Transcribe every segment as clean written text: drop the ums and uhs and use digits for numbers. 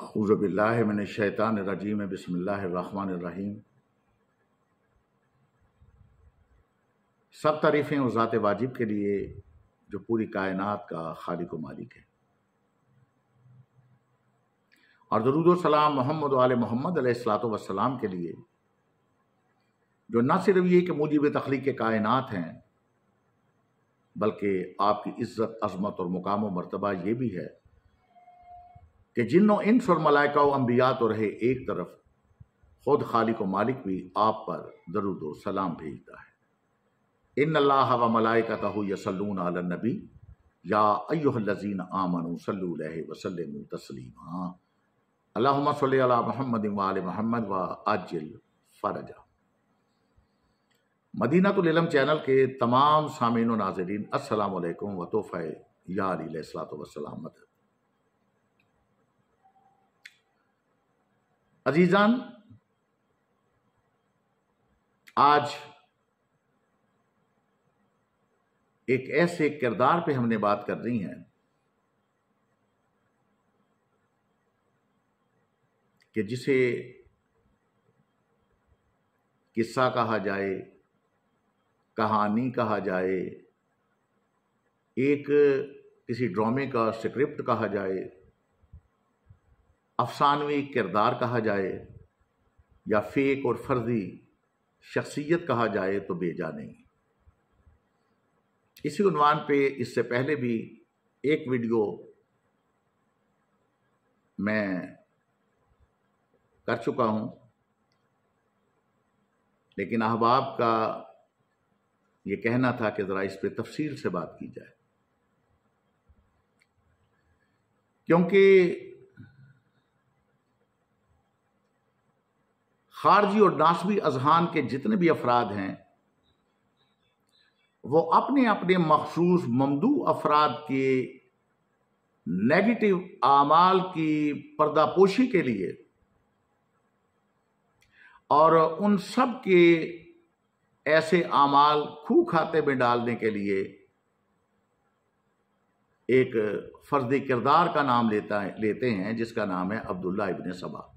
اعوذ باللہ من الشیطان الرجیم بسم اللہ الرحمن الرحیم۔ سب تعریفیں اس ذات واجب کے لیے جو پوری کائنات کا خالق و مالک ہے، اور درود و سلام محمد و آل محمد علیہ الصلوۃ والسلام کے لیے جو نہ صرف یہ کہ موجب تخلیق کائنات ہیں بلکہ آپ کی عزت، عظمت اور مقام و مرتبہ یہ بھی ہے کہ جن و انس اور ملائکہ و انبیاء تو رہے ایک طرف، خود خالق و مالک بھی آپ پر درود و سلام بھیجتا ہے۔ ان اللہ و ملائکتہ یصلون علی النبی یا ایھا الذین آمنوا صلوا علیہ وسلموا تسلیما۔ اللہم صلی علی محمد و آل محمد و عجل فرجہ۔ مدینہ العلم چینل کے تمام سامعین و ناظرین، السلام علیکم و تحفہ یا علی علیہ الصلوۃ والسلام مدد۔ عزیزان، آج ایک ایسے کردار پہ ہم نے بات کرنی ہے کہ جسے قصہ کہا جائے، کہانی کہا جائے، ایک کسی ڈرامے کا اسکرپٹ کہا جائے، افسانوی کردار کہا جائے، یا فیک اور فرضی شخصیت کہا جائے تو بے جا نہیں۔ اسی عنوان پہ اس سے پہلے بھی ایک ویڈیو میں کر چکا ہوں، لیکن احباب کا یہ کہنا تھا کہ ذرا اس پہ تفصیل سے بات کی جائے، کیونکہ خارجی اور ناسبی اذہان کے جتنے بھی افراد ہیں وہ اپنے اپنے مخصوص ممدوح افراد کے نیگیٹو اعمال کی پردہ پوشی کے لیے اور ان سب کے ایسے اعمال کھو کھاتے میں ڈالنے کے لیے ایک فرضی کردار کا نام لیتے ہیں جس کا نام ہے عبداللہ ابن سبا۔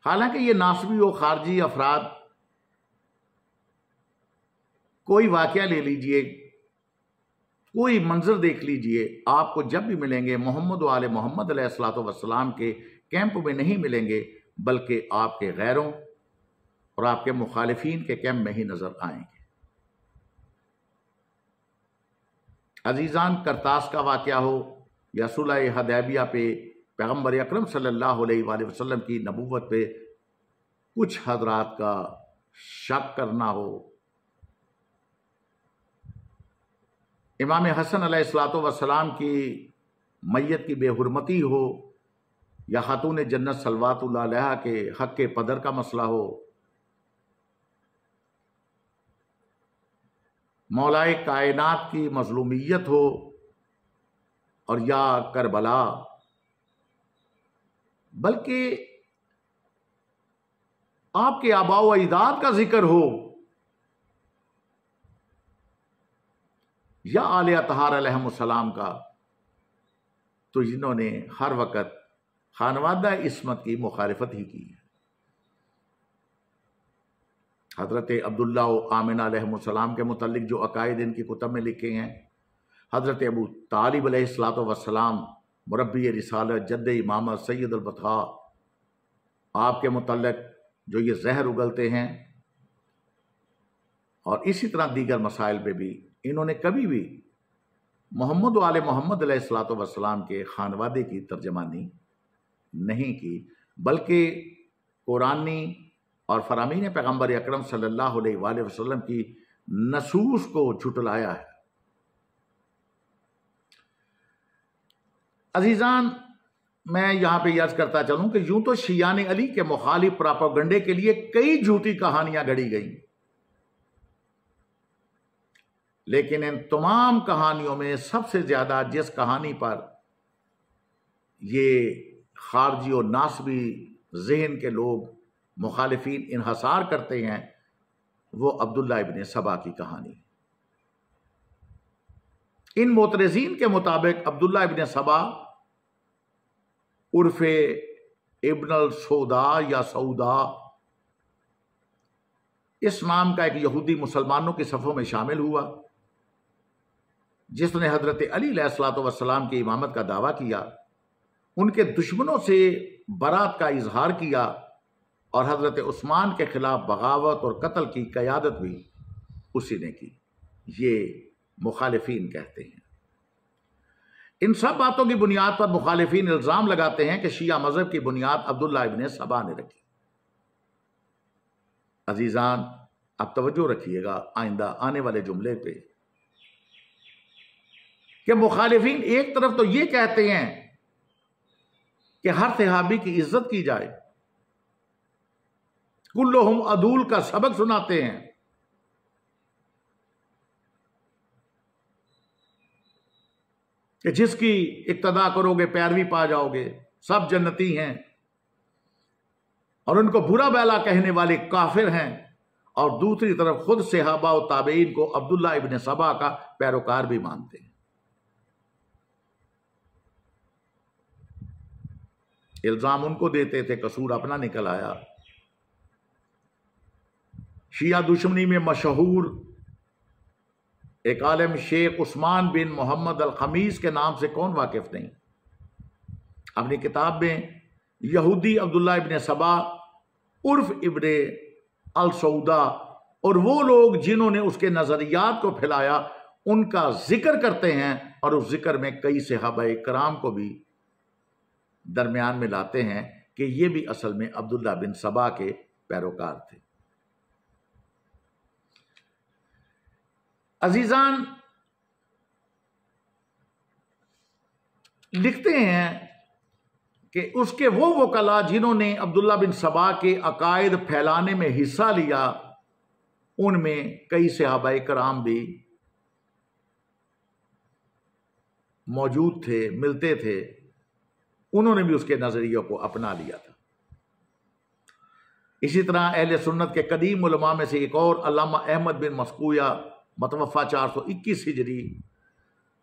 حالانکہ یہ ناسبی و خارجی افراد، کوئی واقعہ لے لیجئے، کوئی منظر دیکھ لیجئے، آپ کو جب بھی ملیں گے محمد و آل محمد علیہ الصلوۃ والسلام کے کیمپ میں نہیں ملیں گے، بلکہ آپ کے غیروں اور آپ کے مخالفین کے کیمپ میں ہی نظر آئیں گے۔ عزیزان، کرتاس کا واقعہ ہو یا صلح حدیبیہ پہ پیغمبر اکرم صلی اللہ علیہ وآلہ وسلم کی نبوت پہ کچھ حضرات کا شک کرنا ہو، امام حسن علیہ الصلوۃ والسلام کی میت کی بے حرمتی ہو، یا خاتون جنت صلوات اللہ علیہا کے حق کے پدر کا مسئلہ ہو، مولائے کائنات کی مظلومیت ہو، اور یا کربلا، بلکہ آپ کے آباء و اجداد کا ذکر ہو، یا آل اطہار علیہم السلام کا، تو جنہوں نے ہر وقت خانوادہ عصمت کی مخالفت ہی کی ہے۔ حضرت عبداللہ و آمنہ علیہم السلام کے متعلق جو عقائد ان کی کتب میں لکھے ہیں، حضرت ابو طالب علیہ الصلوۃ والسلام مربی رسالت، جد امامت، سید البطحاء، آپ کے متعلق جو یہ زہر اگلتے ہیں، اور اسی طرح دیگر مسائل پہ بھی انہوں نے کبھی بھی محمد و آل محمد علیہ الصلوۃ والسلام کے خانوادے کی ترجمانی نہیں کی، بلکہ قرآنی اور فرامین پیغمبر اکرم صلی اللہ علیہ وآلہ وسلم کی نصوص کو جھٹلایا ہے۔ عزیزان، میں یہاں پہ عرض کرتا چلوں کہ یوں تو شیعان علی کے مخالف پراپاگنڈے کے لیے کئی جھوٹی کہانیاں گھڑی گئیں، لیکن ان تمام کہانیوں میں سب سے زیادہ جس کہانی پر یہ خارجی اور ناسبی ذہن کے لوگ مخالفین انحصار کرتے ہیں، وہ عبداللہ ابن سبا کی کہانی۔ ان معترضین کے مطابق عبداللہ ابن سبا عرف ابن السودا یا سودا اس نام کا ایک یہودی مسلمانوں کی صفوں میں شامل ہوا، جس نے حضرت علی علیہ الصلوۃ والسلام کی امامت کا دعویٰ کیا، ان کے دشمنوں سے برات کا اظہار کیا اور حضرت عثمان کے خلاف بغاوت اور قتل کی قیادت بھی اسی نے کی۔ یہ مخالفین کہتے ہیں۔ ان سب باتوں کی بنیاد پر مخالفین الزام لگاتے ہیں کہ شیعہ مذہب کی بنیاد عبداللہ ابن سبا نے رکھی۔ عزیزان، اب توجہ رکھیے گا آئندہ آنے والے جملے پہ کہ مخالفین ایک طرف تو یہ کہتے ہیں کہ ہر صحابی کی عزت کی جائے، کلہم عدول کا سبق سناتے ہیں، کہ جس کی اقتداء کرو گے پیروی پا جاؤ گے، سب جنتی ہیں، اور ان کو برا بیلا کہنے والے کافر ہیں، اور دوسری طرف خود صحابہ و تابعین کو عبداللہ ابن سبا کا پیروکار بھی مانتے ہیں۔ الزام ان کو دیتے تھے، قصور اپنا نکل آیا۔ شیعہ دشمنی میں مشہور ایک عالم شیخ عثمان بن محمد الخمیس کے نام سے کون واقف نہیں؟ اپنی کتاب میں یہودی عبداللہ ابن سبا عرف ابن السودا اور وہ لوگ جنہوں نے اس کے نظریات کو پھیلایا ان کا ذکر کرتے ہیں، اور اس ذکر میں کئی صحابہ کرام کو بھی درمیان میں لاتے ہیں کہ یہ بھی اصل میں عبداللہ بن سبا کے پیروکار تھے۔ عزیزان، لکھتے ہیں کہ اس کے وہ وکلا جنہوں نے عبداللہ بن سبا کے عقائد پھیلانے میں حصہ لیا، ان میں کئی صحابہ کرام بھی موجود تھے، ملتے تھے، انہوں نے بھی اس کے نظریوں کو اپنا لیا تھا۔ اسی طرح اہل سنت کے قدیم علماء میں سے ایک اور علامہ احمد بن مسکویہ متوفہ 421 ہجری،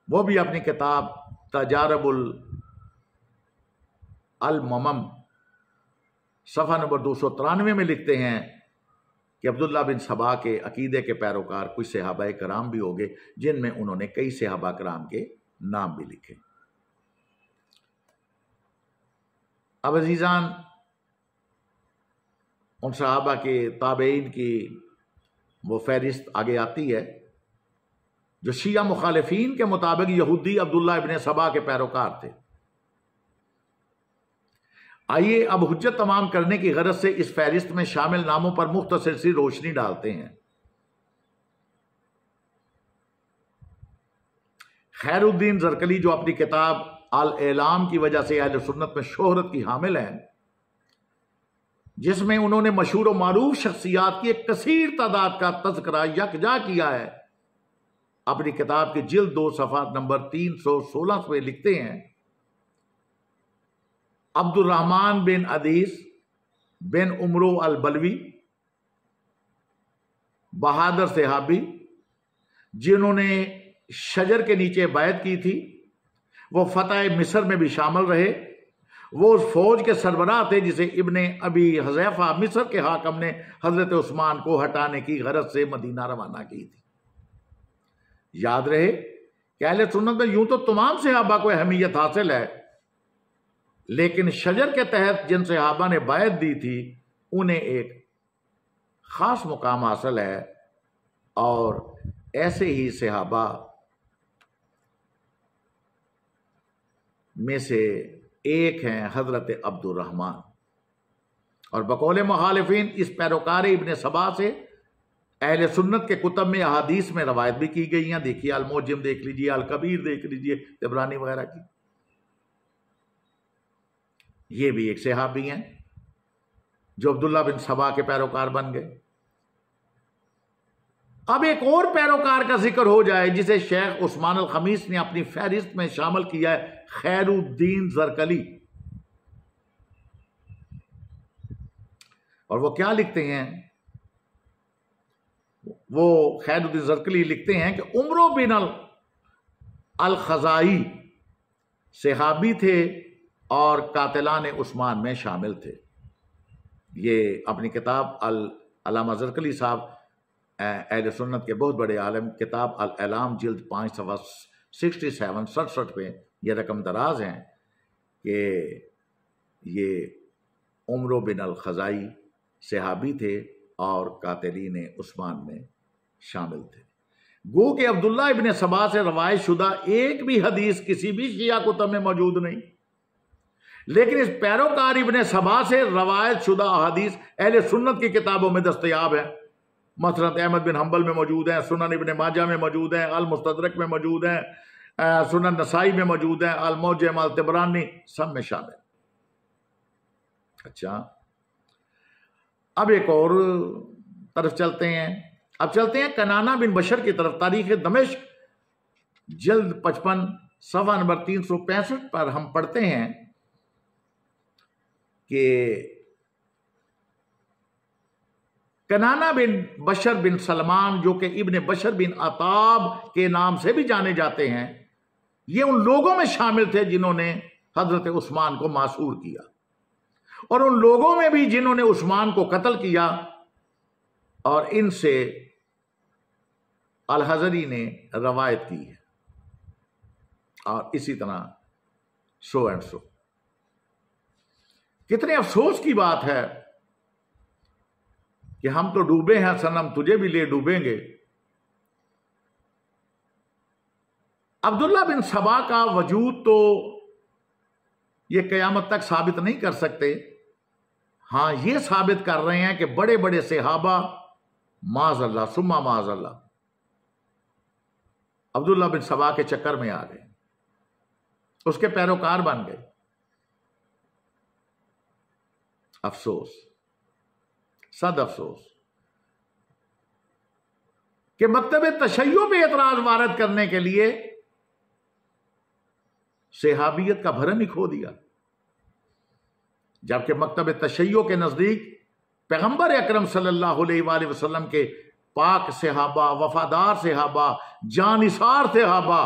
وہ بھی اپنی کتاب تجارب الممم صفحہ نمبر 293 میں لکھتے ہیں کہ عبداللہ بن سبا کے عقیدے کے پیروکار کچھ صحابہ کرام بھی ہو گئے، جن میں انہوں نے کئی صحابہ کرام کے نام بھی لکھے۔ اب عزیزان، ان صحابہ کے تابعین کی وہ فہرست آگے آتی ہے جو شیعہ مخالفین کے مطابق یہودی عبداللہ ابن سبا کے پیروکار تھے۔ آئیے اب حجت تمام کرنے کی غرض سے اس فہرست میں شامل ناموں پر مختصر سی روشنی ڈالتے ہیں۔ خیر الدین زرکلی جو اپنی کتاب الاعلام کی وجہ سے اہل سنت میں شہرت کی حامل ہیں، جس میں انہوں نے مشہور و معروف شخصیات کی ایک کثیر تعداد کا تذکرہ یکجا کیا ہے، اپنی کتاب کی جلد 2 صفحہ نمبر 316 میں لکھتے ہیں: عبد الرحمن بن عدیس بن عمرو البلوی، بہادر صحابی جنہوں نے شجر کے نیچے بیعت کی تھی، وہ فتح مصر میں بھی شامل رہے۔ وہ اس فوج کے سربراہ تھے جسے ابن ابی حذیفہ مصر کے حاکم نے حضرت عثمان کو ہٹانے کی غرض سے مدینہ روانہ کی تھی۔ یاد رہے کہ اہل سنت میں یوں تو تمام صحابہ کو اہمیت حاصل ہے، لیکن شجر کے تحت جن صحابہ نے بیعت دی تھی انہیں ایک خاص مقام حاصل ہے، اور ایسے ہی صحابہ میں سے ایک ہیں حضرت عبد الرحمن۔ اور بقول مخالفین اس پیروکار ابن سبا سے اہل سنت کے کتب میں احادیث میں روایت بھی کی گئی ہیں۔ دیکھیے الموجم دیکھ لیجیے، الکبیر دیکھ لیجیے، طبرانی وغیرہ کی۔ یہ بھی ایک صحابی ہیں جو عبداللہ بن سبا کے پیروکار بن گئے۔ اب ایک اور پیروکار کا ذکر ہو جائے جسے شیخ عثمان الخمیس نے اپنی فہرست میں شامل کیا ہے، خیر الدین زرکلی۔ اور وہ کیا لکھتے ہیں؟ وہ خیر الدین زرکلی لکھتے ہیں کہ عمرو بن الخزائی صحابی تھے اور قاتلان عثمان میں شامل تھے۔ یہ اپنی کتاب علامہ زرکلی صاحب اہل سنت کے بہت بڑے عالم، کتاب الاعلام جلد 5 صفحہ 67 پہ یہ رقم دراز ہیں کہ یہ عمرو بن الخزائی صحابی تھے اور قاتلین عثمان میں شامل تھے۔ گو کہ عبداللہ ابن سبا سے روایت شدہ ایک بھی حدیث کسی بھی شیعہ کتب میں موجود نہیں، لیکن اس پیروکار ابن سبا سے روایت شدہ احادیث اہل سنت کی کتابوں میں دستیاب ہیں۔ مسند احمد بن حنبل میں موجود ہیں، سنن ابن ماجہ میں موجود ہیں، المستدرک میں موجود ہیں، سنن نسائی میں موجود ہیں، المعجم الطبرانی سب میں شامل۔ اچھا، اب ایک اور طرف چلتے ہیں۔ اب چلتے ہیں کنانہ بن بشر کی طرف۔ تاریخ دمشق جلد 55 صفحہ نمبر 365 پر ہم پڑھتے ہیں کہ کنانہ بن بشر بن سلمان، جو کہ ابن بشر بن عطاب کے نام سے بھی جانے جاتے ہیں، یہ ان لوگوں میں شامل تھے جنہوں نے حضرت عثمان کو معصور کیا، اور ان لوگوں میں بھی جنہوں نے عثمان کو قتل کیا، اور ان سے الحضری نے روایت کی ہے، اور اسی طرح سو اینڈ سو۔ کتنے افسوس کی بات ہے کہ ہم تو ڈوبے ہیں صنم، تجھے بھی لے ڈوبیں گے۔ عبداللہ بن سبا کا وجود تو یہ قیامت تک ثابت نہیں کر سکتے، ہاں یہ ثابت کر رہے ہیں کہ بڑے بڑے صحابہ معاذ اللہ ثم معاذ اللہ عبداللہ بن سبا کے چکر میں آ گئے، اس کے پیروکار بن گئے۔ افسوس، صد افسوس کہ مکتب تشیع پہ اعتراض وارد کرنے کے لیے صحابیت کا بھرم ہی کھو دیا، جبکہ مکتب تشیع کے نزدیک پیغمبر اکرم صلی اللہ علیہ وآلہ وسلم کے پاک صحابہ، وفادار صحابہ، جانثار صحابہ،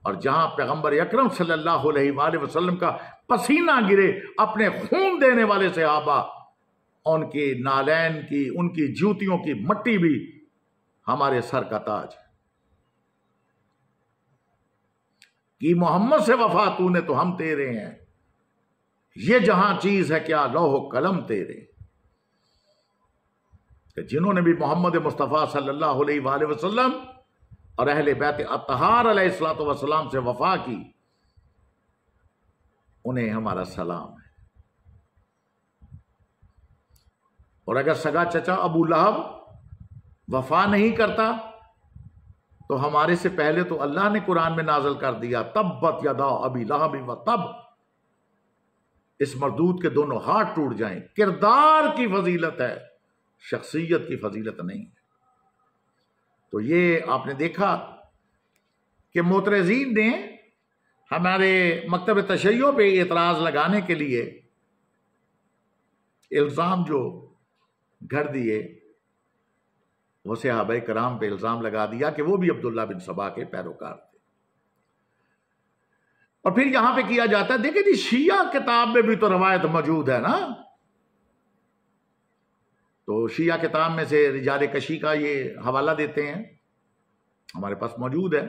اور جہاں پیغمبر اکرم صلی اللہ علیہ وآلہ وسلم کا پسینہ گرے اپنے خون دینے والے صحابہ، ان کی نالین کی، ان کی جوتیوں کی مٹی بھی ہمارے سر کا تاج ہے۔ کہ محمد سے وفا تو نے تو ہم تیرے ہیں، یہ جہاں چیز ہے کیا لوح و قلم تیرے۔ کہ جنہوں نے بھی محمد مصطفیٰ صلی اللہ علیہ وآلہ وسلم اور اہل بیت اطہار علیہ الصلوۃ والسلام سے وفا کی، انہیں ہمارا سلام ہے۔ اور اگر سگا چچا ابو لہب وفا نہیں کرتا تو ہمارے سے پہلے تو اللہ نے قرآن میں نازل کر دیا تبت یدا ابی لہب و تب، اس مردود کے دونوں ہاتھ ٹوٹ جائیں۔ کردار کی فضیلت ہے، شخصیت کی فضیلت نہیں ہے۔ تو یہ آپ نے دیکھا کہ معترضین نے ہمارے مکتب تشیع پہ اعتراض لگانے کے لیے الزام جو گھڑ دیے، وہ صحابہ کرام پہ الزام لگا دیا کہ وہ بھی عبداللہ بن سبا کے پیروکار تھے۔ اور پھر یہاں پہ کیا جاتا ہے، دیکھیں جی شیعہ کتاب میں بھی تو روایت موجود ہے نا، تو شیعہ کتاب میں سے رجال کشی کا یہ حوالہ دیتے ہیں، ہمارے پاس موجود ہے،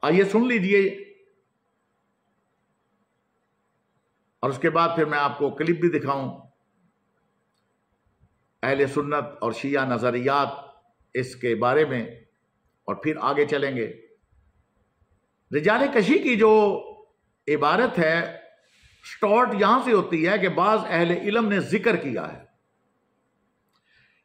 آئیے سن لیجئے، اور اس کے بعد پھر میں آپ کو کلپ بھی دکھاؤں۔ اہل سنت اور شیعہ نظریات اس کے بارے میں، اور پھر آگے چلیں گے۔ رجال کشی کی جو عبارت ہے سٹارٹ یہاں سے ہوتی ہے کہ بعض اہل علم نے ذکر کیا ہے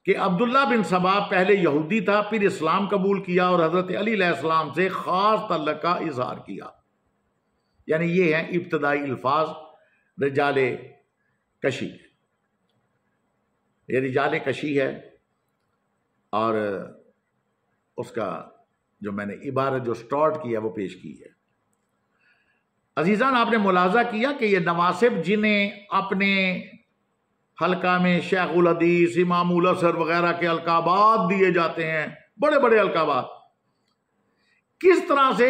کہ عبداللہ بن سبا پہلے یہودی تھا، پھر اسلام قبول کیا اور حضرت علی علیہ السلام سے خاص تعلق کا اظہار کیا، یعنی یہ ہیں ابتدائی الفاظ رجال کشی۔ یہ رجال کشی ہے، اور اس کا جو میں نے عبارت جو سٹارٹ کی ہے وہ پیش کی ہے۔ عزیزان، آپ نے ملاحظہ کیا کہ یہ نواسب جنہیں اپنے حلقہ میں شیخ الحدیث، امام الاثر وغیرہ کے القابات دیے جاتے ہیں، بڑے بڑے القابات، کس طرح سے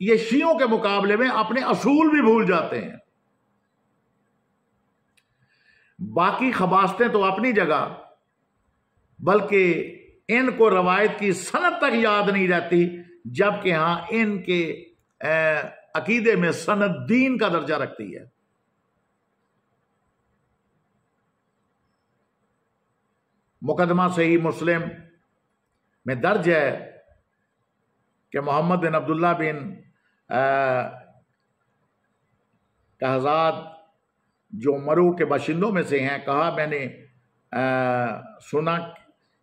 یہ شیعوں کے مقابلے میں اپنے اصول بھی بھول جاتے ہیں. باقی خباستیں تو اپنی جگہ، بلکہ ان کو روایت کی سند تک یاد نہیں رہتی، جبکہ ہاں ان کے عقیدے میں سند دین کا درجہ رکھتی ہے. مقدمہ صحیح مسلم میں درج ہے کہ محمد بن عبداللہ بن قحزاد جو مرو کے باشندوں میں سے ہیں، کہا میں نے سنا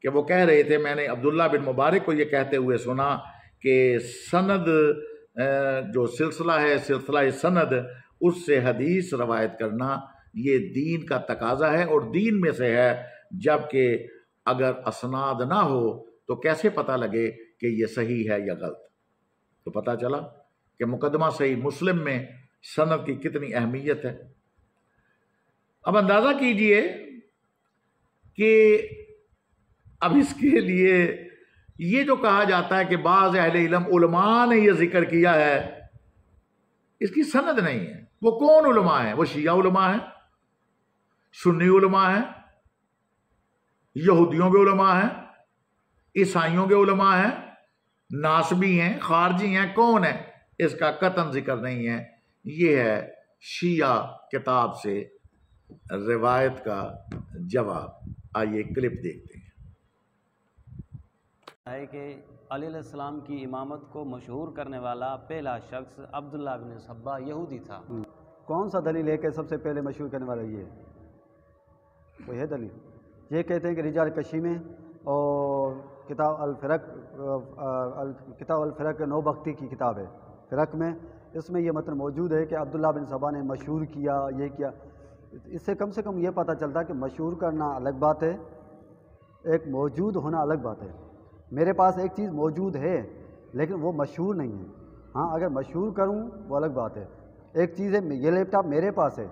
کہ وہ کہہ رہے تھے، میں نے عبداللہ بن مبارک کو یہ کہتے ہوئے سنا کہ سند جو سلسلہ ہے، سلسلہ سند، اس سے حدیث روایت کرنا یہ دین کا تقاضا ہے اور دین میں سے ہے، جبکہ اگر اسناد نہ ہو تو کیسے پتہ لگے کہ یہ صحیح ہے یا غلط. تو پتہ چلا کہ مقدمہ صحیح مسلم میں سند کی کتنی اہمیت ہے. اب اندازہ کیجئے کہ اب اس کے لیے یہ جو کہا جاتا ہے کہ بعض اہل علم علماء نے یہ ذکر کیا ہے، اس کی سند نہیں ہے. وہ کون علماء ہیں؟ وہ شیعہ علماء ہیں، سنی علماء ہیں، یہودیوں کے علماء ہیں، عیسائیوں کے علماء ہیں، ناصبی ہیں، خارجی ہیں، کون ہیں؟ اس کا قطعاً ذکر نہیں ہے. یہ ہے شیعہ کتاب سے روایت کا جواب. آئیے کلپ دیکھتے ہیں. ہے کہ علی علیہ السلام کی امامت کو مشہور کرنے والا پہلا شخص عبداللہ بن سبا یہودی تھا. کون سا دلیل ہے کہ سب سے پہلے مشہور کرنے والا یہ ہے؟ کوئی ہے دلیل؟ یہ کہتے ہیں کہ رجال کشی میں اور کتاب الفرق نو بختی کی کتاب ہے فرق میں، اس میں یہ متن موجود ہے کہ عبداللہ بن سبا نے مشہور کیا، یہ کیا. اس سے کم یہ پتہ چلتا ہے کہ مشہور کرنا الگ بات ہے، ایک موجود ہونا الگ بات ہے. میرے پاس ایک چیز موجود ہے لیکن وہ مشہور نہیں ہے. ہاں اگر مشہور کروں وہ الگ بات ہے. ایک چیز ہے، یہ لیپ ٹاپ میرے پاس ہے،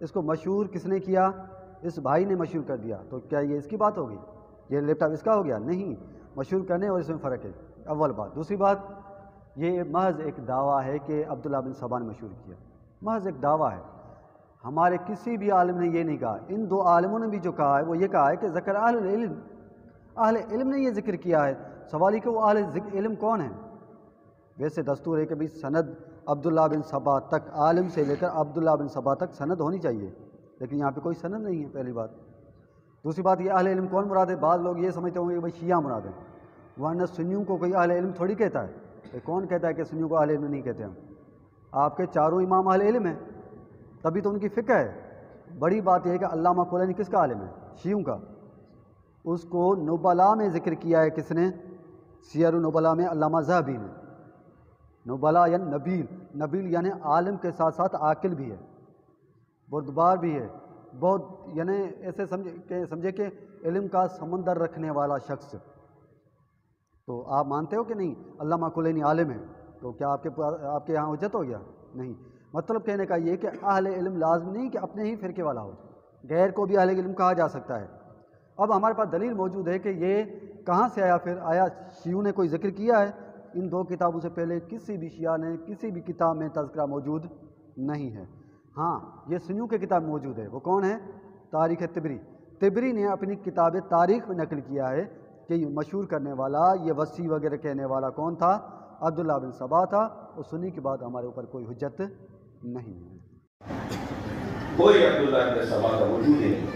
اس کو مشہور کس نے کیا؟ اس بھائی نے مشہور کر دیا. تو کیا یہ اس کی بات ہوگی؟ یہ لیپ ٹاپ اس کا ہو گیا؟ نہیں. مشہور کرنے اور اس میں فرق ہے، اول بات. دوسری بات، یہ محض ایک دعویٰ ہے کہ عبداللہ بن سبا نے مشہور کیا، محض ایک دعویٰ ہے. ہمارے کسی بھی عالم نے یہ نہیں کہا. ان دو عالموں نے بھی جو کہا ہے وہ یہ کہا ہے کہ ذکر اہل علم نے یہ ذکر کیا ہے. سوال یہ کہ وہ اہل علم کون ہیں؟ ویسے دستور ہے کہ بھی سند عبداللہ بن سبا تک، عالم سے لے کر عبداللہ بن سبا تک سند ہونی چاہیے، لیکن یہاں پہ کوئی سند نہیں ہے، پہلی بات. دوسری بات، یہ اہل علم کون مراد ہے؟ بعض لوگ یہ سمجھتے ہوں گے کہ بھائی شیعہ مراد ہے، ورنہ سنیوں کو کوئی اہل علم تھوڑی کہتا ہے. کون کہتا ہے کہ سنیوں کو اہل علم نہیں کہتے ہم؟ آپ کے چاروں امام اہل علم ہیں، تبھی تو ان کی فقہ ہے. بڑی بات یہ ہے کہ علامہ کلینی کس کا عالم ہے؟ شیعوں کا. اس کو نبلا میں ذکر کیا ہے کس نے؟ سیر النبلا میں علامہ ذہبی نے. نبلا یعنی نبیل یعنی عالم کے ساتھ ساتھ عاقل بھی ہے، بردبار بھی ہے، بہت یعنی ایسے سمجھے کہ علم کا سمندر رکھنے والا شخص. تو آپ مانتے ہو کہ نہیں علامہ کلینی عالم ہے؟ تو کیا آپ کے یہاں حجت ہو گیا؟ نہیں. مطلب کہنے کا یہ کہ اہل علم لازم نہیں کہ اپنے ہی فرقے والا ہو، غیر کو بھی اہل علم کہا جا سکتا ہے. اب ہمارے پاس دلیل موجود ہے کہ یہ کہاں سے آیا؟ پھر آیا شیعوں نے کوئی ذکر کیا ہے؟ ان دو کتابوں سے پہلے کسی بھی شیعہ نے کسی بھی کتاب میں تذکرہ موجود نہیں ہے. ہاں یہ سنیوں کی کتاب موجود ہے. وہ کون ہے؟ تاریخ طبری. طبری نے اپنی کتاب تاریخ میں نقل کیا ہے کہ یہ مشہور کرنے والا، یہ وسیع وغیرہ کہنے والا کون تھا؟ عبداللہ بن سبا تھا. اور سنی کے بعد ہمارے اوپر کوئی حجت نہیں ہے. کوئی عبداللہ ابن سبا کا وجود ہی نہیں.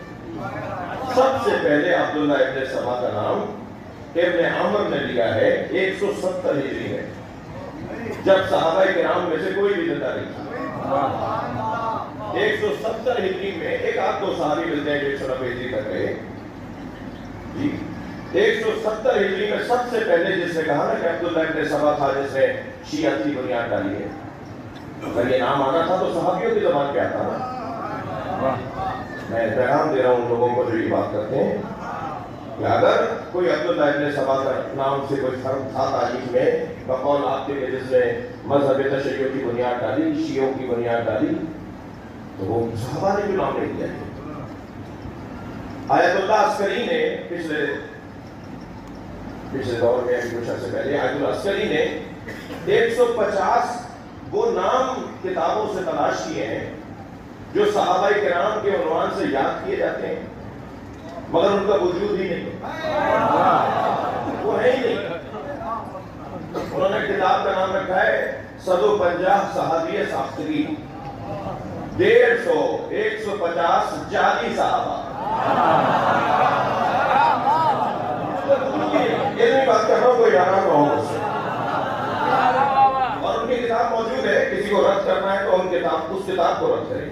سب سے پہلے عبداللہ ابن سبا کا نام ابن عمر نے لیا ہے 170 ہجری میں، جب صحابہ کرام میں سے کوئی بھی زندہ نہیں تھا. 170 ہجری میں ایک آدھ دو صحابی ملتے ہیں جو 190 ہجری تک رہے. 170 ہجری میں سب سے پہلے جس نے کہا نا کہ عبداللہ ابن سبا تھا جس نے شیعہ کی بنیاد ڈالی ہے، اگر یہ نام آنا تھا تو صحابیوں کی زبان پہ آتا نا. میں پیغام دے رہا ہوں لوگوں کو جو یہ بات کرتے ہیں کہ اگر کوئی عبداللہ ابن سبا کا نام سے کوئی فرق تھا تاریخ میں بقول آپ کے جس نے مذہب تشیع کی بنیاد ڈالی، شیعوں کی بنیاد ڈالی، تو وہ صحابہ نے بھی نام نہیں دیا. آیت اللہ عسکری نے پچھلے پچھلے دور میں کچھ عرصے پہلے آیت العسکری نے 150 وہ نام کتابوں سے تلاش کیے ہیں جو صحابہ کرام کے عنوان سے یاد کیے جاتے ہیں مگر ان کا وجود ہی نہیں، وہ ہے ہی نہیں۔ انہوں نے کتاب کا نام رکھا ہے 150 صحابی ساختگی، 150 150 جعلی صحابہ۔ یہ نہیں بات کر رہا ہوں، کوئی آرام رہا ہوں اس سے، اور ان کی کتاب موجود ہے، کسی کو رد کرنا ہے تو اس کتاب کو رد کریں۔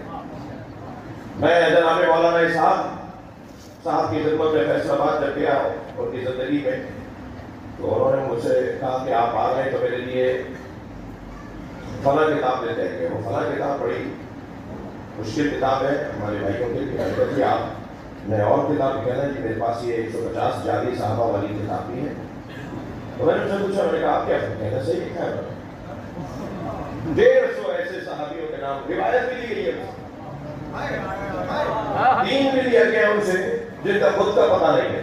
میں جناب مولانا اسحاق صاحب کی خدمت میں فیصلہ باد جب گیا ان کی زندگی میں، تو انہوں نے مجھ سے کہا کہ آپ آ رہے ہیں تو میرے لیے فلاں کتاب لیتے ہیں۔ وہ فلاں کتاب بڑی مشکل کتاب ہے ہمارے بھائیوں کے لیے، آپ نے اور کتاب کہنا جی میرے پاس یہ 150 جعلی صحابہ والی کتاب بھی ہے۔ تو میں نے ان سے پوچھا، میں نے کہا آپ کیا کہنا صحیح لکھا ہے؟ 150 ایسے صحابیوں کے نام روایت بھی لی گئی ہے، دین بھی لیا گیا ان سے جن کا خود کا پتہ نہیں ہے۔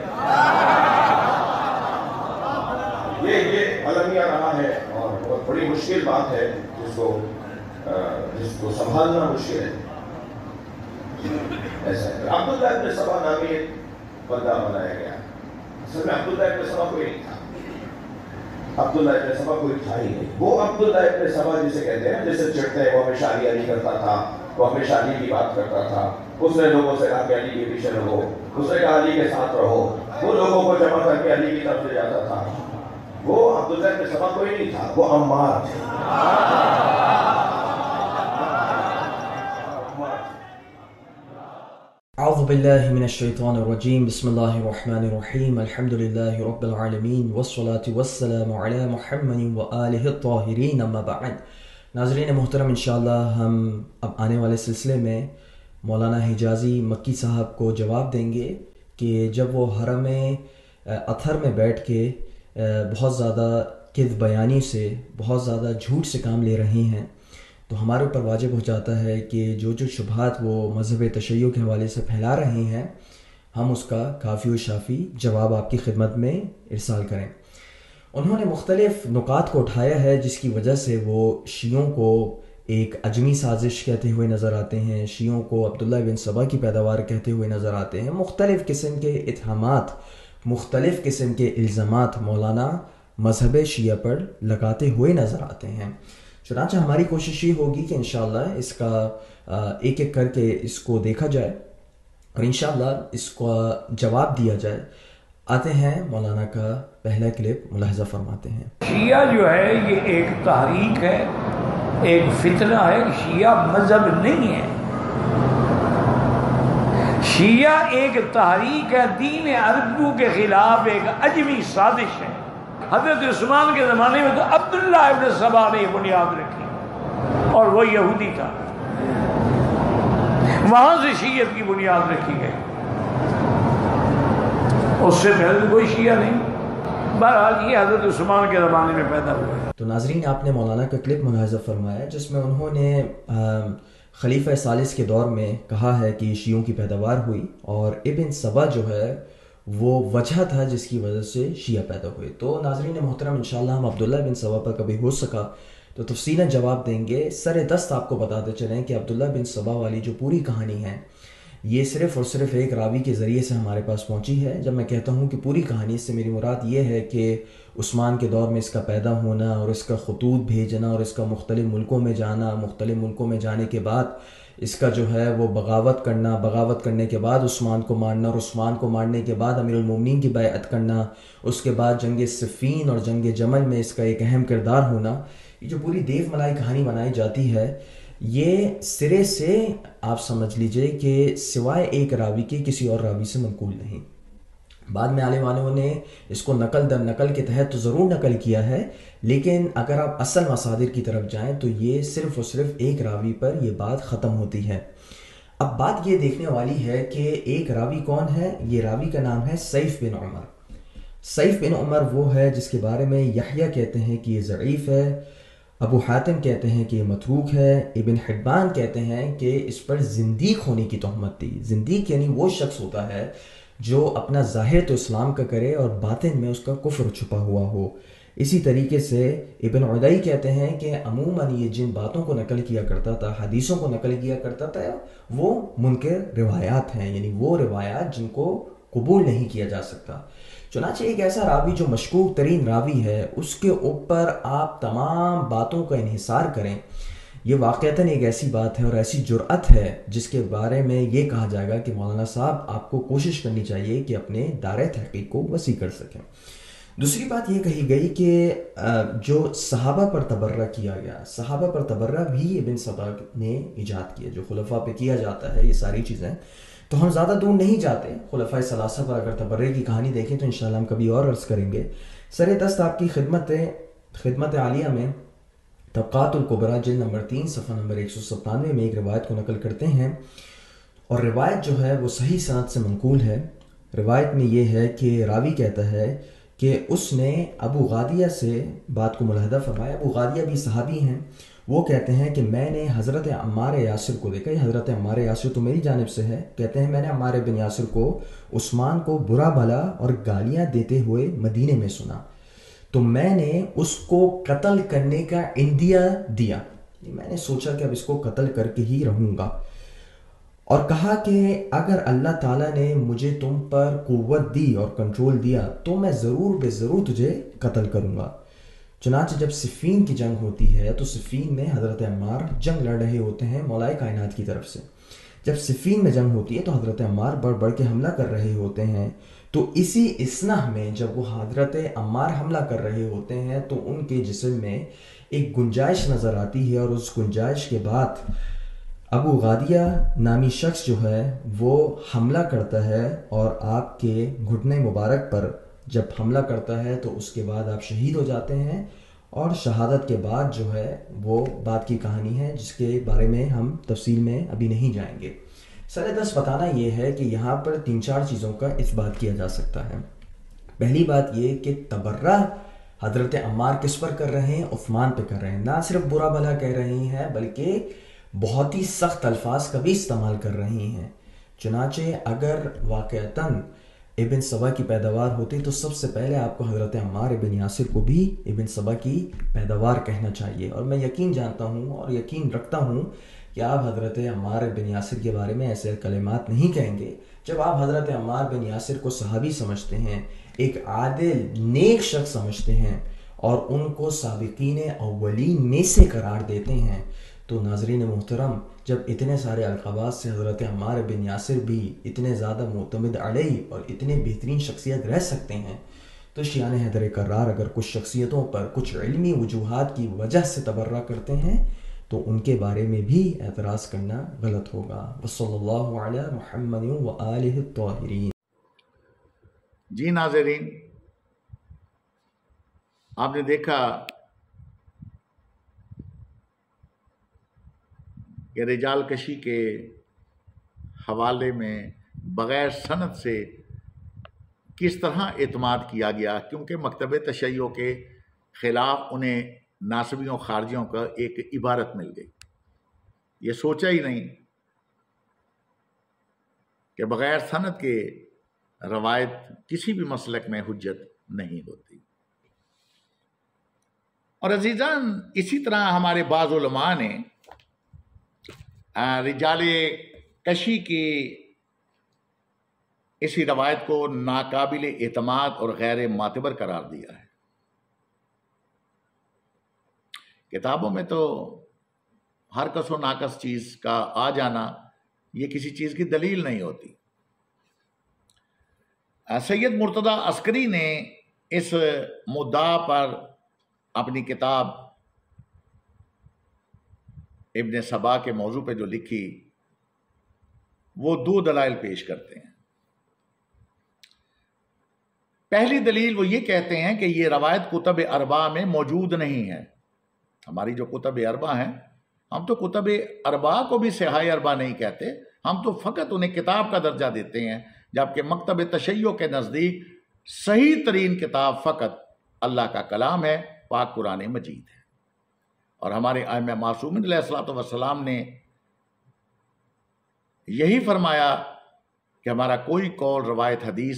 یہ المیہ رہا ہے اور بہت بڑی مشکل بات ہے جس کو سنبھالنا مشکل ہے۔ ایسا ہے عبداللہ ابن سبا نامی ایک بندہ بنایا گیا، اصل میں عبداللہ ابن سبا کوئی نہیں تھا، عبداللہ ابن سبا کوئی تھا ہی نہیں۔ وہ عبداللہ ابن سبا جسے کہتے ہیں، جسے چڑھتے ہیں، وہ ہمیشہ علی علی کرتا تھا، وہ ہمیشہ علی کی بات کرتا تھا۔ اس نے لوگوں سے کہا کہ علی کے پیچھے رہو، اس نے کہا علی کے ساتھ رہو، وہ لوگوں کو جمع کر کے علی کی طرف لے جاتا تھا۔ وہ عبداللہ ابن سبا کوئی نہیں تھا، وہ عمار تھے۔ اعوذ باللہ من الشیطان الرجیم، بسم اللہ الرحمن الرحیم، الحمد للہ رب العالمین، والصلاة والسلام علی محمد وآلہ الطاہرین، اما بعد۔ ناظرین محترم، انشاءاللہ ہم اب آنے والے سلسلے میں مولانا حجازی مکی صاحب کو جواب دیں گے کہ جب وہ حرم اطہر میں بیٹھ کے بہت زیادہ کذب بیانی سے، بہت زیادہ جھوٹ سے کام لے رہے ہیں، تو ہمارے اوپر واجب ہو جاتا ہے کہ جو شبہات وہ مذہب تشیع کے حوالے سے پھیلا رہے ہیں، ہم اس کا کافی و شافی جواب آپ کی خدمت میں ارسال کریں۔ انہوں نے مختلف نکات کو اٹھایا ہے جس کی وجہ سے وہ شیعوں کو ایک اجمی سازش کہتے ہوئے نظر آتے ہیں، شیعوں کو عبداللہ بن سبا کی پیداوار کہتے ہوئے نظر آتے ہیں، مختلف قسم کے اتہامات، مختلف قسم کے الزامات مولانا مذہب شیعہ پر لگاتے ہوئے نظر آتے ہیں۔ چنانچہ ہماری کوشش یہ ہوگی کہ انشاءاللہ اس کا ایک ایک کر کے اس کو دیکھا جائے اور انشاءاللہ اس کو جواب دیا جائے۔ آتے ہیں مولانا کا پہلا کلپ، ملاحظہ فرماتے ہیں۔ شیعہ جو ہے یہ ایک تحریک ہے، ایک فتنہ ہے۔ شیعہ مذہب نہیں ہے، شیعہ ایک تحریک ہے، دین عربوں کے خلاف ایک اجمی سازش ہے۔ حضرت عثمان کے زمانے میں تو عبداللہ ابن سبا نے یہ بنیاد رکھی اور وہ یہودی تھا، وہاں سے شیعت کی بنیاد رکھی گئی، اس سے پہلے کوئی شیعہ نہیں۔ بہرحال یہ حضرت عثمان کے زمانے میں پیدا ہوا ہے۔ تو ناظرین، آپ نے مولانا کا کلپ ملاحظہ فرمایا جس میں انہوں نے خلیفہ ثالث کے دور میں کہا ہے کہ شیعوں کی پیداوار ہوئی اور ابن سبا جو ہے وہ وجہ تھا جس کی وجہ سے شیعہ پیدا ہوئے۔ تو ناظرین محترم، انشاءاللہ ہم عبداللہ بن سبا پر کبھی ہو سکا تو تفصیلاً جواب دیں گے۔ سر دست آپ کو بتاتے چلیں کہ عبداللہ بن سبا والی جو پوری کہانی ہے یہ صرف اور صرف ایک راوی کے ذریعے سے ہمارے پاس پہنچی ہے۔ جب میں کہتا ہوں کہ پوری کہانی، اس سے میری مراد یہ ہے کہ عثمان کے دور میں اس کا پیدا ہونا اور اس کا خطوط بھیجنا اور اس کا مختلف ملکوں میں جانا، مختلف ملکوں میں جانے کے بعد اس کا جو ہے وہ بغاوت کرنا، بغاوت کرنے کے بعد عثمان کو مارنا اور عثمان کو مارنے کے بعد امیر المومنین کی بیعت کرنا، اس کے بعد جنگ صفین اور جنگ جمل میں اس کا ایک اہم کردار ہونا، یہ جو پوری دیو ملائی کہانی بنائی جاتی ہے یہ سرے سے آپ سمجھ لیجئے کہ سوائے ایک راوی کے کسی اور راوی سے منقول نہیں۔ بعد میں آنے والوں نے اس کو نقل در نقل کے تحت تو ضرور نقل کیا ہے، لیکن اگر آپ اصل مصادر کی طرف جائیں تو یہ صرف اور صرف ایک راوی پر یہ بات ختم ہوتی ہے۔ اب بات یہ دیکھنے والی ہے کہ ایک راوی کون ہے۔ یہ راوی کا نام ہے سیف بن عمر۔ سیف بن عمر وہ ہے جس کے بارے میں یحییٰ کہتے ہیں کہ یہ ضعیف ہے، ابو حاتم کہتے ہیں کہ یہ متروک ہے، ابن حبان کہتے ہیں کہ اس پر زندیق ہونے کی تہمت تھی۔ زندیق یعنی وہ شخص ہوتا ہے جو اپنا ظاہر تو اسلام کا کرے اور باطن میں اس کا کفر چھپا ہوا ہو۔ اسی طریقے سے ابن عدی کہتے ہیں کہ عموماً یہ جن باتوں کو نقل کیا کرتا تھا، حدیثوں کو نقل کیا کرتا تھا، وہ منکر روایات ہیں، یعنی وہ روایات جن کو قبول نہیں کیا جا سکتا۔ چنانچہ ایک ایسا راوی جو مشکوک ترین راوی ہے، اس کے اوپر آپ تمام باتوں کا انحصار کریں، یہ واقعتاً ایک ایسی بات ہے اور ایسی جرأت ہے جس کے بارے میں یہ کہا جائے گا کہ مولانا صاحب آپ کو کوشش کرنی چاہیے کہ اپنے دائرۂ تحقیق کو وسیع کر سکیں۔ دوسری بات یہ کہی گئی کہ جو صحابہ پر تبرہ کیا گیا، صحابہ پر تبرہ بھی ابن سبا نے ایجاد کیا، جو خلفاء پہ کیا جاتا ہے یہ ساری چیزیں، تو ہم زیادہ دور نہیں جاتے۔ خلفاء ثلاثہ پر اگر تبرہ کی کہانی دیکھیں تو انشاءاللہ ہم کبھی اور عرض کریں گے۔ سر دست آپ کی خدمت عالیہ میں طبقات الکبریٰ جلد نمبر 3 صفحہ نمبر 197 میں ایک روایت کو نقل کرتے ہیں، اور روایت جو ہے وہ صحیح سند سے منقول ہے۔ روایت میں یہ ہے کہ راوی کہتا ہے کہ اس نے ابو غادیہ سے بات کو ملاحظہ فرمایا۔ ابو غادیہ بھی صحابی ہیں، وہ کہتے ہیں کہ میں نے حضرت عمار یاسر کو دیکھا۔ یہ حضرت عمار یاسر تو میری جانب سے ہے، کہتے ہیں میں نے عمار بن یاسر کو، عثمان کو برا بھلا اور گالیاں دیتے ہوئے مدینے میں سنا، تو میں نے اس کو قتل کرنے کا عندیہ دیا، میں نے سوچا کہ اب اس کو قتل کر کے ہی رہوں گا، اور کہا کہ اگر اللہ تعالیٰ نے مجھے تم پر قوت دی اور کنٹرول دیا تو میں ضرور بے ضرور تجھے قتل کروں گا۔ چنانچہ جب صفین کی جنگ ہوتی ہے تو صفین میں حضرت عمار جنگ لڑ رہے ہوتے ہیں مولا کائنات کی طرف سے۔ جب صفین میں جنگ ہوتی ہے تو حضرت عمار بڑھ کے حملہ کر رہے ہوتے ہیں، تو اسی اثناء میں جب وہ حضرت عمار حملہ کر رہے ہوتے ہیں تو ان کے جسم میں ایک گنجائش نظر آتی ہے، اور اس گنجائش کے بعد ابو غادیہ نامی شخص جو ہے وہ حملہ کرتا ہے، اور آپ کے گھٹنے مبارک پر جب حملہ کرتا ہے تو اس کے بعد آپ شہید ہو جاتے ہیں، اور شہادت کے بعد جو ہے وہ بات کی کہانی ہے جس کے بارے میں ہم تفصیل میں ابھی نہیں جائیں گے۔ سر دست بتانا یہ ہے کہ یہاں پر 3-4 چیزوں کا اثبات کیا جا سکتا ہے۔ پہلی بات یہ کہ تبرہ حضرت عمار کس پر کر رہے ہیں؟ عثمان پہ کر رہے ہیں، نہ صرف برا بھلا کہہ رہے ہیں بلکہ بہت ہی سخت الفاظ کا بھی استعمال کر رہی ہیں۔ چنانچہ اگر واقعتاً ابن سبا کی پیداوار ہوتی تو سب سے پہلے آپ کو حضرت عمار ابن یاسر کو بھی ابن سبا کی پیداوار کہنا چاہیے، اور میں یقین جانتا ہوں اور یقین رکھتا ہوں کہ آپ حضرت عمار بن یاسر کے بارے میں ایسے کلمات نہیں کہیں گے۔ جب آپ حضرت عمار بن یاسر کو صحابی سمجھتے ہیں، ایک عادل نیک شخص سمجھتے ہیں، اور ان کو سابقین اولین میں سے قرار دیتے ہیں، تو ناظرین محترم جب اتنے سارے القابات سے حضرت عمار بن یاسر بھی اتنے زیادہ معتمد علیہ اور اتنے بہترین شخصیت رہ سکتے ہیں، تو شیعان حیدر کرار اگر کچھ شخصیتوں پر کچھ علمی وجوہات کی وجہ سے تبرہ کرتے ہیں تو ان کے بارے میں بھی اعتراض کرنا غلط ہوگا۔ وصلی اللہ علی محمد وآلہ الطاہرین۔ جی ناظرین، آپ نے دیکھا کہ رجال کشی کے حوالے میں بغیر سند سے کس طرح اعتماد کیا گیا، کیونکہ مکتب تشیع کے خلاف انہیں ناصبیوں خارجیوں کا ایک عبارت مل گئی۔ یہ سوچا ہی نہیں کہ بغیر سند کے روایت کسی بھی مسلک میں حجت نہیں ہوتی۔ اور عزیزان، اسی طرح ہمارے بعض علماء نے رجال کشی کی اسی روایت کو ناقابل اعتماد اور غیر معتبر قرار دیا ہے۔ کتابوں میں تو ہر کس و ناقص چیز کا آ جانا یہ کسی چیز کی دلیل نہیں ہوتی۔ سید مرتضی عسکری نے اس مدعا پر اپنی کتاب ابن سبا کے موضوع پہ جو لکھی وہ 2 دلائل پیش کرتے ہیں۔ پہلی دلیل وہ یہ کہتے ہیں کہ یہ روایت کتب اربعہ میں موجود نہیں ہے۔ ہماری جو کتب اربعہ ہیں، ہم تو کتب اربعہ کو بھی صحاح اربعہ نہیں کہتے، ہم تو فقط انہیں کتاب کا درجہ دیتے ہیں، جبکہ مکتب تشیع کے نزدیک صحیح ترین کتاب فقط اللہ کا کلام ہے، پاک قرآن مجید ہے۔ اور ہمارے ائمہ معصومین علیہ الصلوۃ والسلام نے یہی فرمایا کہ ہمارا کوئی قول روایت حدیث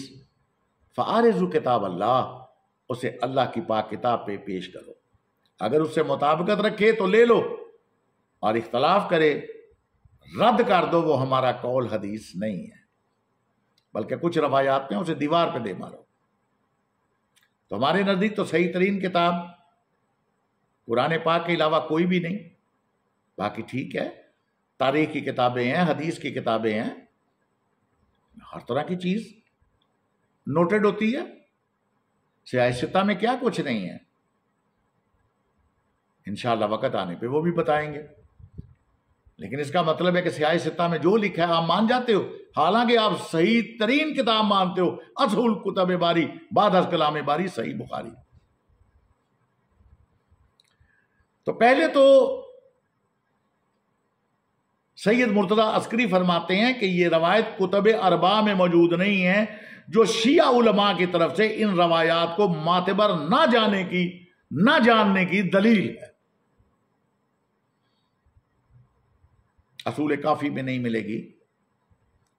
فعارضوا کتاب اللہ، اسے اللہ کی پاک کتاب پہ پیش کرو، اگر اس سے مطابقت رکھے تو لے لو، اور اختلاف کرے رد کر دو، وہ ہمارا قول حدیث نہیں ہے، بلکہ کچھ روایات میں اسے دیوار پہ دے مارو۔ تو ہمارے نزدیک تو صحیح ترین کتاب قرآن پاک کے علاوہ کوئی بھی نہیں، باقی ٹھیک ہے تاریخ کی کتابیں ہیں، حدیث کی کتابیں ہیں، ہر طرح کی چیز نوٹڈ ہوتی ہے، سیاہ ستہ میں کیا کچھ نہیں ہے، انشاءاللہ وقت آنے پہ وہ بھی بتائیں گے۔ لیکن اس کا مطلب ہے کہ سیاہ ستہ میں جو لکھا ہے آپ مان جاتے ہو، حالانکہ آپ صحیح ترین کتاب مانتے ہو، اصل کتب باری بعد از کلام باری صحیح بخاری۔ تو پہلے تو سید مرتضی عسکری فرماتے ہیں کہ یہ روایت کتب اربع میں موجود نہیں ہے، جو شیعہ علماء کی طرف سے ان روایات کو معتبر نہ جاننے کی دلیل ہے۔ اصول کافی میں نہیں ملے گی،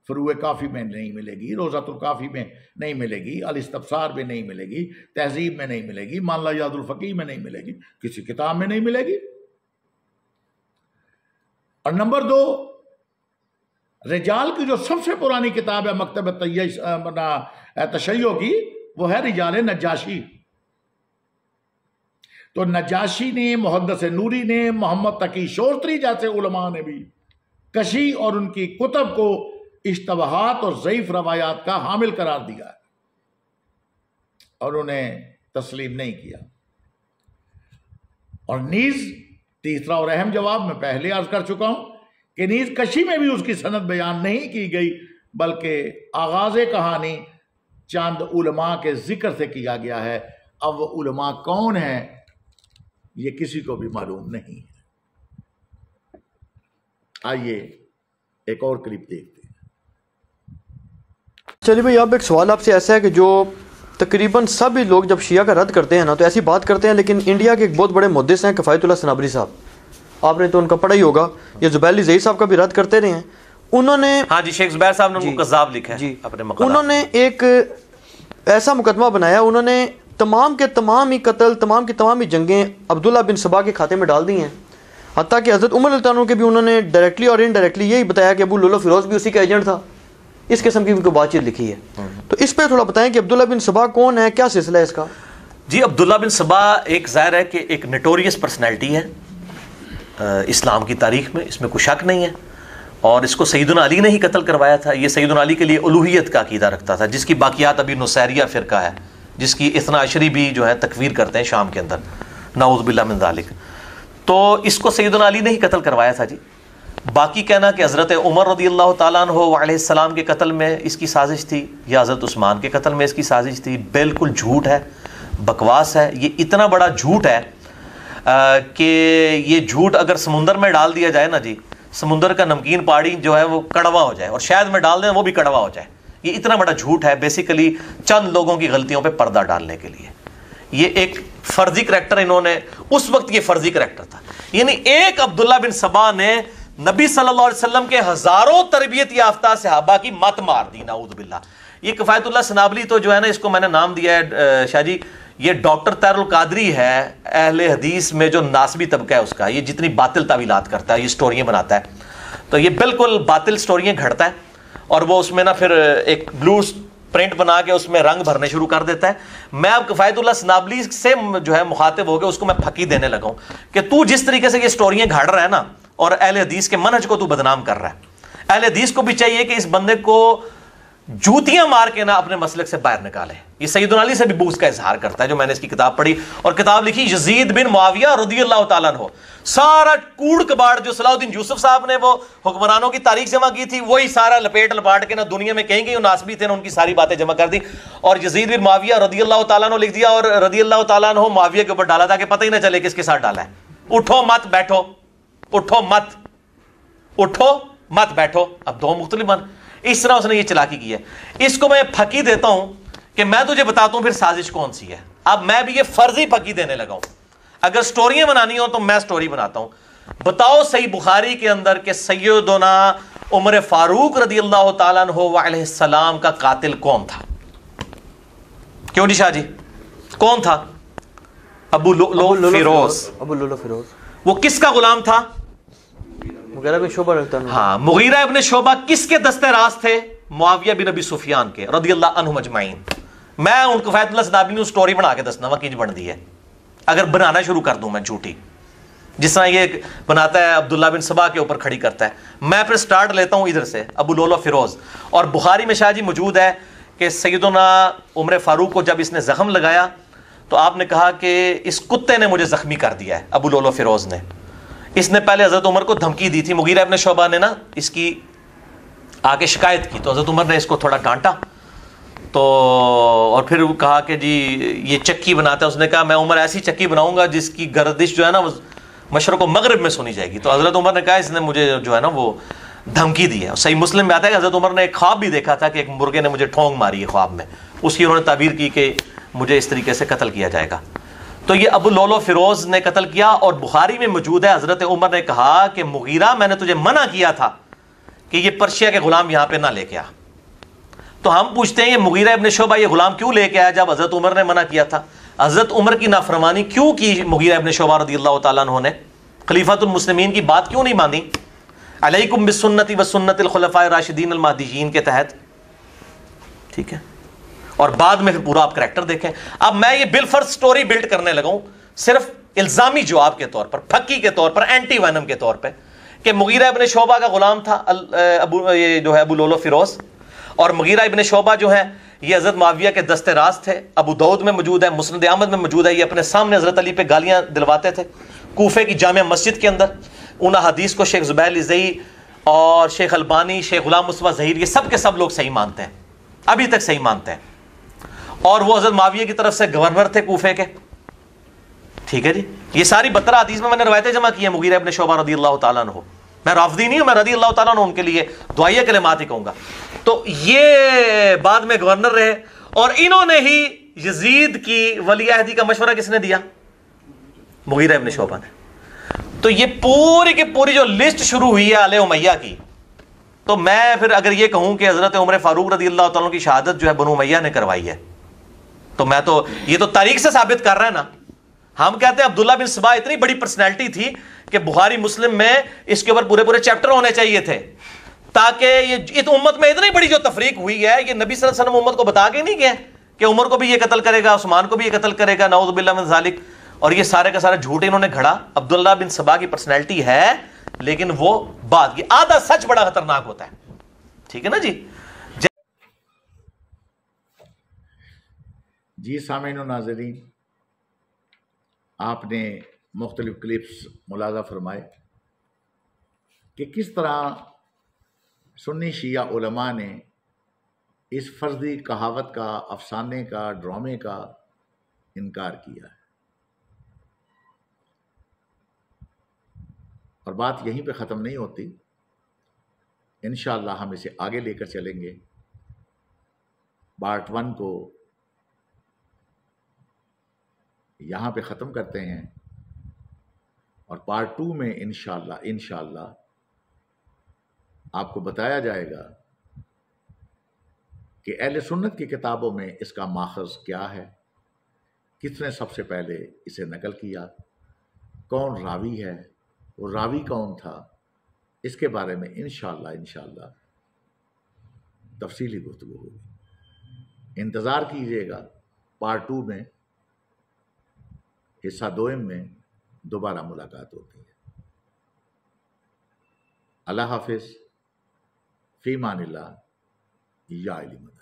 فروع کافی میں نہیں ملے گی، روضۃ الکافی میں نہیں ملے گی، الاستبصار میں نہیں ملے گی، تہذیب میں نہیں ملے گی، مان لا یاد الفقیہ میں نہیں ملے گی، کسی کتاب میں نہیں ملے گی۔ اور نمبر 2، رجال کی جو سب سے پرانی کتاب ہے مکتب تشیع کی، وہ ہے رجال نجاشی۔ تو نجاشی نے، محدث نوری نے، محمد تقی شورتری جیسے علماء نے بھی کشی اور ان کی کتب کو اشتباہات اور ضعیف روایات کا حامل قرار دیا ہے اور انہیں تسلیم نہیں کیا۔ اور نیز تیسرا اور اہم جواب میں پہلے عرض کر چکا ہوں کہ نیز کشی میں بھی اس کی سند بیان نہیں کی گئی، بلکہ آغاز کہانی چند علماء کے ذکر سے کیا گیا ہے۔ اب وہ علماء کون ہیں یہ کسی کو بھی معلوم نہیں ہے۔ آئیے ایک اور کلپ دیکھتے ہیں۔ چلیے بھائی، اب ایک سوال آپ سے ایسا ہے کہ جو تقریباً سبھی لوگ جب شیعہ کا رد کرتے ہیں نا تو ایسی بات کرتے ہیں، لیکن انڈیا کے ایک بہت بڑے محدث ہیں کفایت اللہ صنابری صاحب، آپ نے تو ان کا پڑھا ہی ہوگا، یہ زبیر علی زئی صاحب کا بھی رد کرتے رہے ہیں۔ انہوں نے، ہاں جی، شیخ زبیر صاحب نے کذاب لکھا ہے اپنے مقالات۔ انہوں نے ایک ایسا مقدمہ بنایا، انہوں نے تمام کے تمام ہی قتل، تمام کی تمام ہی جنگیں عبداللہ بن سبا کے کھاتے میں ڈال دی ہیں، حتیٰ کہ حضرت عمر رضی اللہ عنہ کے بھی انہوں نے ڈائریکٹلی اور انڈائریکٹلی یہی بتایا کہ ابو لولو فیروز بھی اسی کا ایجنٹ تھا۔ اس قسم کی بھی کوئی بات چیت لکھی ہے، تو اس پہ تھوڑا بتائیں کہ عبداللہ بن سبا کون ہے، کیا سلسلہ ہے اس کا؟ جی، عبداللہ بن سبا ایک ظاہر ہے کہ ایک نٹوریس پرسنالٹی ہے اسلام کی تاریخ میں، اس میں کوئی شک نہیں ہے، اور اس کو سیدنا علی نے ہی قتل کروایا تھا۔ یہ سیدنا علی کے لیے الوہیت کا عقیدہ رکھتا تھا، جس کی باقیات ابھی نصیریہ فرقہ ہے، جس کی اثنا عشری بھی جو ہے تکفیر کرتے ہیں شام کے اندر، نعوذ باللہ من ذالک۔ تو اس کو سیدنا علی نے ہی قتل کروایا تھا جی۔ باقی کہنا کہ حضرت عمر رضی اللہ تعالیٰ عنہ علیہ السلام کے قتل میں اس کی سازش تھی یا حضرت عثمان کے قتل میں اس کی سازش تھی، بالکل جھوٹ ہے، بکواس ہے۔ یہ اتنا بڑا جھوٹ ہے کہ یہ جھوٹ اگر سمندر میں ڈال دیا جائے نا جی، سمندر کا نمکین پاڑی جو ہے وہ کڑوا ہو جائے، اور شاید میں ڈال دیں وہ بھی کڑوا ہو جائے۔ یہ اتنا بڑا جھوٹ ہے، بیسیکلی چند لوگوں کی غلطیوں پہ پردہ ڈالنے کے لیے۔ یہ ایک فرضی کریکٹر انہوں نے، اس وقت یہ فرضی کریکٹر تھا، یعنی ایک عبداللہ بن سبا نے نبی صلی اللہ علیہ وسلم کے ہزاروں تربیت یافتہ صحابہ کی مت مار دی، نعوذ باللہ۔ یہ کفایت اللہ سنابلی تو جو ہے نا، اس کو میں نے نام دیا ہے شاہ جی، یہ ڈاکٹر طاہر القادری ہے اہل حدیث میں جو ناسبی طبقہ ہے اس کا، یہ جتنی باطل تعویلات کرتا ہے، یہ سٹوریاں بناتا ہے، تو یہ بالکل باطل سٹوریاں گھڑتا ہے، اور وہ اس میں نا پھر ایک بلو پرنٹ بنا کے اس میں رنگ بھرنے شروع کر دیتا ہے۔ میں اب کفایت اللہ سنابلی سے جو ہے مخاطب ہو کے اس کو میں پھکی دینے لگا ہوں کہ تو جس طریقے سے یہ سٹوریاں گھڑ رہا ہے نا، اور اہل حدیث کے منہج کو تو بدنام کر رہا ہے، اہل حدیث کو بھی چاہیے کہ اس بندے کو جوتیاں مار کے نا اپنے مسلک سے باہر نکالے۔ یہ سیدنا علی سے بھی بغض کا اظہار کرتا ہے، جو میں نے اس کی کتاب پڑھی اور کتاب لکھی یزید بن معاویہ رضی اللہ تعالیٰ عنہ۔ سارا کوڑ کباڑ جو صلاح الدین یوسف صاحب نے وہ حکمرانوں کی تاریخ جمع کی تھی، وہی سارا لپاٹ کے نا دنیا میں کہیں گے ناسبی تھے نا، ان کی ساری باتیں جمع کر دی، اور یزید بن معاویہ رضی اللہ تعالیٰ عنہ لکھ دیا، اور رضی اللہ تعالیٰ عنہ معاویہ کے اوپر ڈالا تھا کہ پتہ ہی نہ چلے کس کے ساتھ ڈالا ہے۔ اٹھو مت بیٹھو، اٹھو مت، اٹھو مت بیٹھو، اب دو مختلف من، اس طرح اس نے یہ چلاکی کی ہے۔ اس کو میں پھکی دیتا ہوں کہ میں تجھے بتاتا ہوں پھر سازش کون سی ہے۔ اب میں بھی یہ فرضی پھکی دینے لگا ہوں، اگر سٹوریاں بنانی ہو تو میں سٹوری بناتا ہوں۔ بتاؤ صحیح بخاری کے اندر کہ سیدنا عمر فاروق رضی اللہ تعالیٰ عنہ علیہ السلام کا قاتل کون تھا؟ کیوں جی شاہ جی کون تھا؟ ابو لؤلؤ فیروز. ابو لؤلؤ فیروز وہ کس کا غلام تھا؟ مغیرہ بن شعبہ رضی اللہ عنہ. ہاں مغیرہ ابن شعبہ کس کے دستے راست تھے؟ معاویہ بن ابی سفیان کے رضی اللہ عنہم اجمعین. میں ان کو فیض اللہ صدابی نے سٹوری بنا کے دسنا وکیج بن دی ہے اگر بنانا شروع کر دوں میں جھوٹی، جس طرح یہ بناتا ہے عبداللہ بن سبا کے اوپر کھڑی کرتا ہے. میں پھر سٹارٹ لیتا ہوں ادھر سے ابو لؤلؤ فیروز. اور بخاری میں شاہ جی موجود ہے کہ سیدنا عمر فاروق کو جب اس نے زخم لگایا تو آپ نے کہا کہ اس کتے نے مجھے زخمی کر دیا ہے. ابو لؤلؤ فیروز نے، اس نے پہلے حضرت عمر کو دھمکی دی تھی. مغیرہ ابن شعبہ نے نا اس کی آ کے شکایت کی تو حضرت عمر نے اس کو تھوڑا ڈانٹا تو اور پھر کہا کہ جی یہ چکی بناتا ہے. اس نے کہا میں عمر ایسی چکی بناؤں گا جس کی گردش جو ہے نا وہ مشرق و مغرب میں سنی جائے گی. تو حضرت عمر نے کہا اس نے مجھے جو ہے نا وہ دھمکی دی ہے. صحیح مسلم میں آتا ہے کہ حضرت عمر نے ایک خواب بھی دیکھا تھا کہ ایک مرغے نے مجھے ٹھونگ ماری ہے خواب میں، اس کی انہوں نے تعبیر کی کہ مجھے اس طریقے سے قتل کیا جائے گا. تو یہ ابو لؤلؤ فیروز نے قتل کیا. اور بخاری میں موجود ہے حضرت عمر نے کہا کہ مغیرہ میں نے تجھے منع کیا تھا کہ یہ پرشیا کے غلام یہاں پہ نہ لے کے آ. تو ہم پوچھتے ہیں یہ مغیرہ ابن شعبہ یہ غلام کیوں لے کے آیا جب حضرت عمر نے منع کیا تھا؟ حضرت عمر کی نافرمانی کیوں کی مغیرہ ابن شعبہ رضی اللہ تعالیٰ عنہ نے؟ خلیفۃ المسلمین کی بات کیوں نہیں مانی؟ علیکم بسنتی و سنت الخلفاء الراشدین المہدیین کے تحت، ٹھیک ہے. اور بعد میں پھر پورا آپ کریکٹر دیکھیں. اب میں یہ بالفرض سٹوری بلڈ کرنے لگا ہوں صرف الزامی جواب کے طور پر، پھکی کے طور پر، اینٹی وینم کے طور پہ کہ مغیرہ ابن شعبہ کا غلام تھا یہ جو ہے ابو لؤلؤ فیروز. اور مغیرہ ابن شعبہ جو ہے یہ حضرت معاویہ کے دستے راست تھے. ابو داؤد میں موجود ہے، مسند احمد میں موجود ہے. یہ اپنے سامنے حضرت علی پہ گالیاں دلواتے تھے کوفے کی جامع مسجد کے اندر. ان حدیث کو شیخ زبیر الزئی اور شیخ البانی، شیخ غلام مصطفیٰ ظہیر، یہ سب کے سب لوگ صحیح مانتے ہیں، ابھی تک صحیح مانتے ہیں. اور وہ حضرت معاویہ کی طرف سے گورنر تھے کوفے کے، ٹھیک ہے جی. یہ ساری 12 حدیث میں نے روایتیں جمع کی ہیں مغیرہ ابن شعبہ رضی اللہ تعالیٰ عنہ. میں رافضی نہیں ہوں، میں رضی اللہ تعالیٰ عنہ ان کے لیے دعائیہ کلمات ہی کہوں گا. تو یہ بعد میں گورنر رہے اور انہوں نے ہی یزید کی ولی عہدی کا مشورہ کس نے دیا؟ مغیرہ ابن شعبہ نے. تو یہ پوری کی پوری جو لسٹ شروع ہوئی ہے آل امیہ کی، تو میں پھر اگر یہ کہوں کہ حضرت عمر فاروق رضی اللہ تعالیٰ کی شہادت جو ہے بنو امیہ نے کروائی ہے تو میں تو یہ تو تاریخ سے ثابت کر رہا ہے نا. ہم کہتے ہیں عبداللہ بن سبا اتنی بڑی پرسنالٹی تھی کہ بخاری مسلم میں اس کے اوپر پورے پورے چیپٹر ہونے چاہیے تھے تاکہ یہ امت میں اتنی بڑی جو تفریق ہوئی ہے یہ نبی صلی اللہ علیہ وسلم امت کو بتا کے نہیں گئے کہ عمر کو بھی یہ قتل کرے گا، عثمان کو بھی یہ قتل کرے گا، نعوذ باللہ من ذالک. اور یہ سارے کا سارا جھوٹ انہوں نے گھڑا. عبداللہ بن سبا کی پرسنالٹی ہے لیکن وہ بات کی آدھا سچ بڑا خطرناک ہوتا ہے، ٹھیک ہے نا جی. جی سامعین و ناظرین، آپ نے مختلف کلپس ملاحظہ فرمائے کہ کس طرح سنی شیعہ علماء نے اس فرضی کہاوت کا، افسانے کا، ڈرامے کا انکار کیا ہے. اور بات یہیں پہ ختم نہیں ہوتی، انشاءاللہ ہم اسے آگے لے کر چلیں گے. پارٹ 1 کو یہاں پہ ختم کرتے ہیں اور پارٹ 2 میں انشاءاللہ آپ کو بتایا جائے گا کہ اہل سنت کی کتابوں میں اس کا ماخذ کیا ہے، کس نے سب سے پہلے اسے نقل کیا، کون راوی ہے، وہ راوی کون تھا. اس کے بارے میں انشاءاللہ تفصیلی گفتگو ہوگی. انتظار کیجیے گا. پارٹ 2 میں حصہ 2 میں دوبارہ ملاقات ہوتی ہے. اللہ حافظ. فی امان اللہ. یا علی مدد.